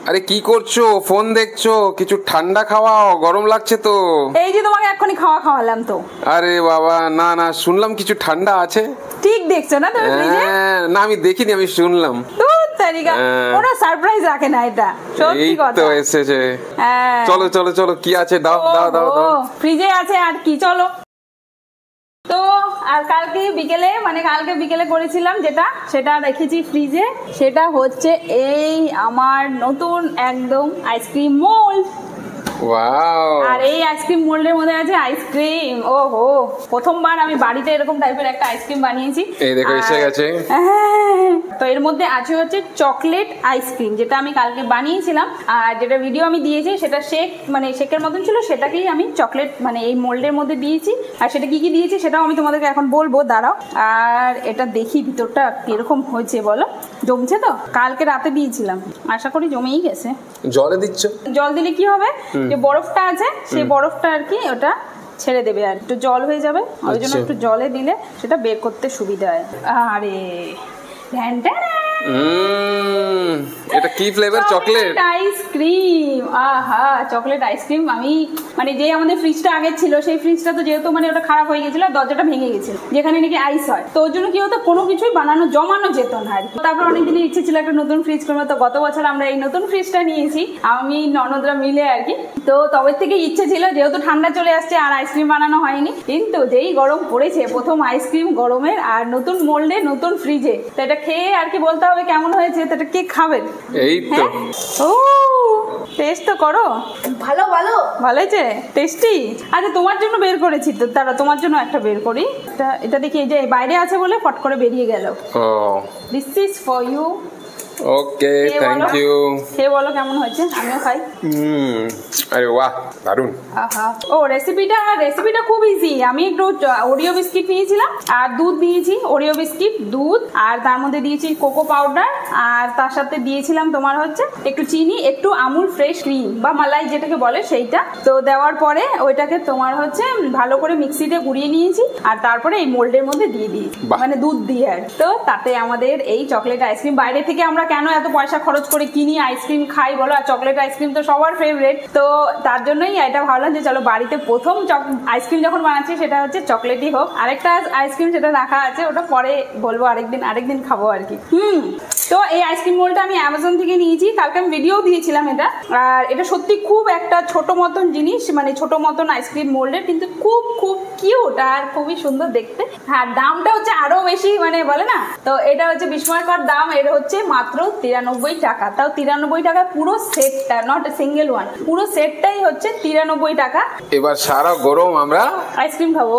আরে কি করছো? ফোন দেখছো? কিছু ঠান্ডা খাওয়াও, গরম লাগছে তো। এই যে তোমাকে এক্ষুনি খাওয়ালাম তো। আরে বাবা, না না, শুনলাম কিছু ঠান্ডা আছে। ঠিক দেখছো না তুমি ফ্রিজে? না, আমি দেখিনি, আমি শুনলাম। কোনো সারপ্রাইজ রাখে না এটা, সত্যি কথা। এই তো এসেছে। চলো চলো চলো, কি আছে দাও দাও দাও দাও। ফ্রিজে আছে আর কি, চলো। তো আর কালকে বিকেলে করেছিলাম যেটা, সেটা রেখেছি ফ্রিজে। সেটা হচ্ছে এই আমার নতুন একদম আইসক্রিম মোল্ড। ওয়াও! আর এই আইসক্রিম মোল্ডের মধ্যে আছে আইসক্রিম। ওহো, প্রথমবার আমি বাড়িতে এরকম টাইপের একটা আইসক্রিম বানিয়েছি। এই দেখো এসে গেছে। তো এর মধ্যে আছে হচ্ছে চকলেট আইসক্রিম, যেটা আমি কালকে বানিয়েছিলাম। আর যেটা ভিডিও আমি দিয়েছি সেটা শেকের মতন ছিল, সেটাকেই আমি চকলেট এই মোল্ডের মধ্যে দিয়েছি। আর সেটা কি কি দিয়েছি সেটাও আমি তোমাদেরকে এখন বলবো, দাঁড়াও। আর এটা দেখি ভিতরটা কিরকম হয়েছে, বলো। জমছে তো? কালকে রাতে দিয়েছিলাম, আশা করি জমেই গেছে। জলে দিচ্ছ? জল দিলে কি হবে, যে বরফটা আছে সেই বরফটা আর কি ওটা ছেড়ে দেবে, আর একটু জল হয়ে যাবে। ওই জন্য একটু জলে দিলে সেটা বের করতে সুবিধা হয়। আরে এটা কি ফ্লেভার? Chocolate ice cream. আহা, চকলেট আইসক্রিম। আমি যে আমাদের ফ্রিজটা আগে ছিল, সেই ফ্রিজটা তো যেহেতু ওটা খারাপ হয়ে গেছিল, দরজাটা ভেঙে গেছিল, যেখানে নাকি আইস হয়। তো ওর জন্য কি হতো, কোনো কিছুই জমানো যেত না আর কি। তারপর অনেকদিনের ইচ্ছে ছিল একটা নতুন ফ্রিজ করবো। তো গত বছর আমরা এই নতুন ফ্রিজটা নিয়েছি, আমি ননদরা মিলে আর কি। তো তবে থেকে ইচ্ছে ছিল, যেহেতু ঠান্ডা চলে আসছে আর আইসক্রিম বানানো হয়নি, কিন্তু যেই গরম পড়েছে, প্রথম আইসক্রিম গরমের, আর নতুন মোল্ডে নতুন ফ্রিজে, তো এটা খেয়ে আর কি বলতে হবে কেমন হয়েছে। তো এটা কে খাবেন? এই তো। ও, টেস্ট তো করো। ভালো হয়েছে, টেস্টি। আচ্ছা, তোমার জন্য বের করেছি তো, তারা তোমার জন্য একটা বের করি। এটা দেখি, এই যে বাইরে আছে বলে ফট করে বেরিয়ে গেল। This is for you. Okay, thank you. কে বলো কেমন হয়েছে, আমিও খাই। আরে বাহ, দারুন। ও, রেসিপিটা খুব ইজি। আমি একটু ওরিও বিস্কিট নিয়েছিলাম আর দুধ দিয়েছি। ওরিও বিস্কিট, দুধ, আর তার মধ্যে দিয়েছি কোকো পাউডার, আর তার সাথে দিয়েছিলাম তোমার হচ্ছে একটু চিনি, একটু আমুল ফ্রেশ ক্রিম বা মালাই যেটাকে বলে সেইটা। তো দেওয়ার পরে ওইটাকে তোমার হচ্ছে ভালো করে মিক্সিতে গুঁড়িয়ে নিয়েছি, আর তারপরে এই মোল্ডের মধ্যে দিয়ে দিয়েছি, দুধ দিয়ে। আর তো তাতে আমাদের এই চকলেট আইসক্রিম, বাইরে থেকে আমরা কেন এত পয়সা খরচ করে কিনি আইসক্রিম খাই বলো, আর চকলেট আইসক্রিম তো সবার ফেভারিট। তো তার জন্যই এটা ভাবলাম যে চলো বাড়িতে প্রথম আইসক্রিম যখন বানাচ্ছি সেটা হচ্ছে চকলেটই হোক। আরেকটা আইসক্রিম সেটা রাখা আছে, ওটা পরে বলবো, আরেকদিন খাবো আর কি। তো এই আইসক্রিম মোল্ডটা আমি অ্যামাজন থেকে নিয়েছি, কালকে আমি ভিডিও দিয়েছিলাম এটা। আর এটা সত্যি খুব একটা ছোট মতন জিনিস, ছোট মতন আইসক্রিম মোল্ডের, কিন্তু খুব খুব কিউট আর খুবই সুন্দর দেখতে। হ্যাঁ, দামটা হচ্ছে আরো বেশি, বলে না। তো এটা হচ্ছে বিস্ময়কর দাম। এটা হচ্ছে মাত্র 93 টাকা। তাও 93 টাকা পুরো সেটটা, নট সিঙ্গেল ওয়ান, পুরো সেটটাই হচ্ছে 93 টাকা। এবার সারা গরম আমরা আইসক্রিম খাবো।